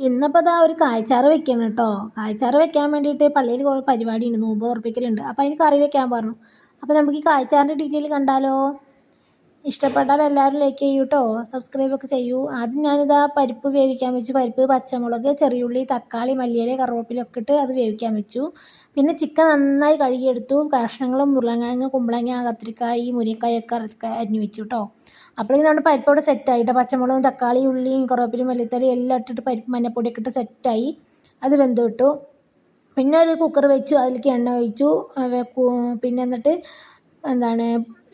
ഇന്നിപ്പോൾ ഇതാ ഒരു കായച്ചാറ് വെക്കണം കേട്ടോ. കായച്ചാറ് വെക്കാൻ വേണ്ടിയിട്ട് പള്ളിയിൽ കുറേ പരിപാടിയുണ്ട്, നോമ്പ് തുറപ്പിക്കലുണ്ട്. അപ്പോൾ അതിന് കറി വെക്കാൻ പറഞ്ഞു. അപ്പോൾ നമുക്ക് ഈ കായച്ചാറിൻ്റെ ഡീറ്റെയിൽ കണ്ടാലോ? ഇഷ്ടപ്പെട്ടാൽ എല്ലാവരും ലൈക്ക് ചെയ്യൂ കേട്ടോ, സബ്സ്ക്രൈബൊക്കെ ചെയ്യൂ. ആദ്യം ഞാനിതാ പരിപ്പ് വേവിക്കാൻ വെച്ചു. പരിപ്പ്, പച്ചമുളക്, ചെറിയുള്ളി, തക്കാളി, മല്ലിയില, കറിവേപ്പിലൊക്കെ ഇട്ട് അത് വേവിക്കാൻ വെച്ചു. പിന്നെ ചിക്കൻ നന്നായി കഴുകിയെടുത്തു. കഷ്ണങ്ങളും ഉരുളക്കിഴങ്ങ്, കുമ്പളങ്ങ, കത്തിരിക്കായ്, മുരിങ്ങക്കായൊക്കെ അരിഞ്ഞു വെച്ചു കേട്ടോ. അപ്പോഴേക്കും നമ്മുടെ പരിപ്പ് അവിടെ സെറ്റായിട്ട് പച്ചമുളകും തക്കാളി ഉള്ളിയും കറിവേപ്പിലയും മല്ലിത്തലയും എല്ലാം ഇട്ടിട്ട് പരിപ്പ് മഞ്ഞപ്പൊടിയൊക്കെ ഇട്ട് സെറ്റായി. അത് വെന്ത് വിട്ടു. പിന്നെ ഒരു കുക്കർ വെച്ചു, അതിലേക്ക് എണ്ണ ഒഴിച്ചു. പിന്നെ എന്നിട്ട്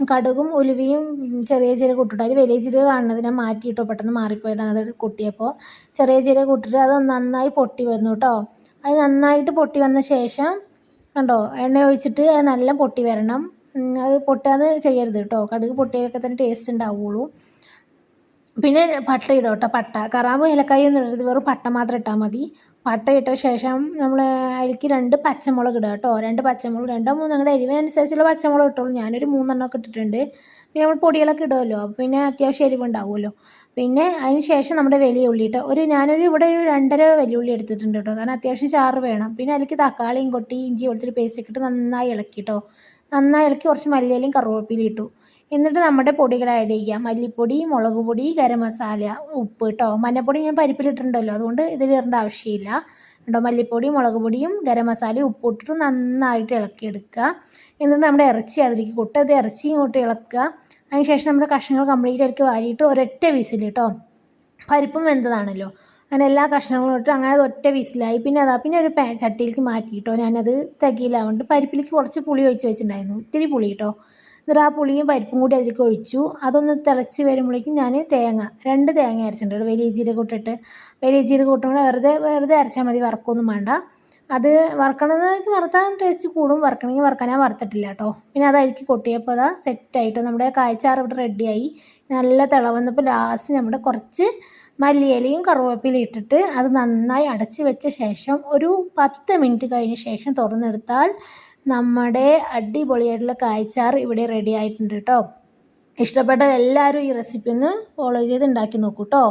കടുകും ഉലുവയും ചെറിയ ജീരകം ഇട്ടിട്ട്, അതിൽ വലിയ ജീരകം കാണുന്നത് ഞാൻ മാറ്റിയിട്ടോ, പെട്ടെന്ന് മാറിപ്പോയതാണ് അത് കൊട്ടിയപ്പോൾ. ചെറിയ ജീരകം ഇട്ടിട്ട് അത് നന്നായി പൊട്ടി വന്നു കേട്ടോ. അത് നന്നായിട്ട് പൊട്ടി വന്ന ശേഷം കണ്ടോ, എണ്ണ ഒഴിച്ചിട്ട് അത് നല്ല പൊട്ടി വരണം. അത് പൊട്ടാതെ ചെയ്യരുത് കേട്ടോ, കടുക് പൊട്ടിയൊക്കെ തന്നെ ടേസ്റ്റ് ഉണ്ടാവുള്ളൂ. പിന്നെ പട്ട ഇടുക കേട്ടോ. പട്ട, കറാമ്പ്, ഏലക്കായ ഒന്നും ഇടരുത്, വെറും പട്ട മാത്രം ഇട്ടാൽ മതി. പട്ട ഇട്ട ശേഷം നമ്മൾ അതിലേക്ക് 2 പച്ചമുളക് ഇടുക കേട്ടോ. 2 പച്ചമുളക്, 2 3 നിങ്ങളുടെ എരിവിനനുസരിച്ചുള്ള പച്ചമുളക് ഇട്ടോളൂ. ഞാനൊരു 3 ഇട്ടിട്ടുണ്ട്. പിന്നെ നമ്മൾ പൊടികളൊക്കെ ഇടുമല്ലോ, പിന്നെ അത്യാവശ്യം എരിവുണ്ടാവുമല്ലോ. പിന്നെ അതിന് ശേഷം നമ്മുടെ വലിയ ഉള്ളി ഇട്ടോ. ഇവിടെ ഒരു 2.5 വലിയ ഉള്ളി എടുത്തിട്ടുണ്ട് കേട്ടോ, കാരണം അത്യാവശ്യം ചാറ് വേണം. പിന്നെ അതിലേക്ക് തക്കാളിയും കൊട്ടി ഇഞ്ചി വെളുത്തുള്ളി പേസ്റ്റ് ഇട്ടിട്ട് നന്നായി ഇളക്കി കേട്ടോ. നന്നായി ഇളക്കി കുറച്ച് മല്ലിയിലയും കറിവേപ്പിലയും ഇട്ടു. എന്നിട്ട് നമ്മുടെ പൊടികൾ ആഡ് ചെയ്യുക. മല്ലിപ്പൊടി, മുളക് പൊടി, ഗരം മസാല, ഉപ്പ് കേട്ടോ. മഞ്ഞൾപ്പൊടി ഞാൻ പരിപ്പിലിട്ടുണ്ടല്ലോ, അതുകൊണ്ട് ഇതിൽ ഇടേണ്ട ആവശ്യമില്ല കേട്ടോ. മല്ലിപ്പൊടി, മുളക് പൊടിയും ഗരം മസാലയും ഉപ്പ് ഇട്ടിട്ട് നന്നായിട്ട് ഇളക്കിയെടുക്കുക. എന്നിട്ട് നമ്മുടെ ഇറച്ചി അതിലേക്ക് കൊട്ടുക. അത് ഇറച്ചിയും കൊട്ടി ഇളക്കുക. അതിന് ശേഷം നമ്മുടെ കഷ്ണങ്ങൾ കംപ്ലീറ്റ് അതിലേക്ക് വാരിയിട്ട് ഒരൊറ്റ വിസിൽ കേട്ടോ. പരിപ്പും വെന്തതാണല്ലോ, അങ്ങനെ എല്ലാ കഷ്ണങ്ങളും ഇട്ട് അങ്ങനെ അത് ഒറ്റ വിസിലായി. പിന്നെ ഒരു ചട്ടിയിലേക്ക് മാറ്റിയിട്ടോ. ഞാനത് തികയിലാവുകൊണ്ട് പരിപ്പിലേക്ക് കുറച്ച് പുളി ഒഴിച്ച് വെച്ചിട്ടുണ്ടായിരുന്നു, ഇത്തിരി പുളി കേട്ടോ. എന്നിട്ട് ആ പുളിയും പരിപ്പും കൂടി അതിലേക്ക് ഒഴിച്ചു. അതൊന്ന് തിളച്ച് വരുമ്പോഴേക്കും ഞാൻ 2 തേങ്ങ അരച്ചിട്ടുണ്ട്. വലിയ ജീരകം ഇട്ടിട്ട്, വലിയ ജീരകം ഇട്ടുകൊണ്ട് വെറുതെ അരച്ചാൽ മതി, വറക്കൊന്നും വേണ്ട. അത് വറക്കണമെന്ന് വറുത്താൽ ടേസ്റ്റ് കൂടും, വറക്കണമെങ്കിൽ വറക്കാൻ. ഞാൻ വറുത്തിട്ടില്ല കേട്ടോ. പിന്നെ അത് അതിലേക്ക് കൊട്ടിയപ്പോൾ അതാ സെറ്റായിട്ട് നമ്മുടെ കായച്ചാറ് ഇവിടെ റെഡിയായി. നല്ല തിളവന്നപ്പോൾ ലാസ്റ്റ് നമ്മുടെ കുറച്ച് മല്ലിയിലയും കറിവേപ്പിലയും ഇട്ടിട്ട് അത് നന്നായി അടച്ച് വെച്ച ശേഷം ഒരു 10 മിനിറ്റ് കഴിഞ്ഞ ശേഷം തുറന്നെടുത്താൽ നമ്മുടെ അടിപൊളിയായിട്ടുള്ള കായച്ചാറ് ഇവിടെ റെഡി ആയിട്ടുണ്ട് കേട്ടോ. ഇഷ്ടപ്പെട്ട എല്ലാവരും ഈ റെസിപ്പി ഒന്ന് ഫോളോ ചെയ്ത് ഉണ്ടാക്കി നോക്കൂ കേട്ടോ.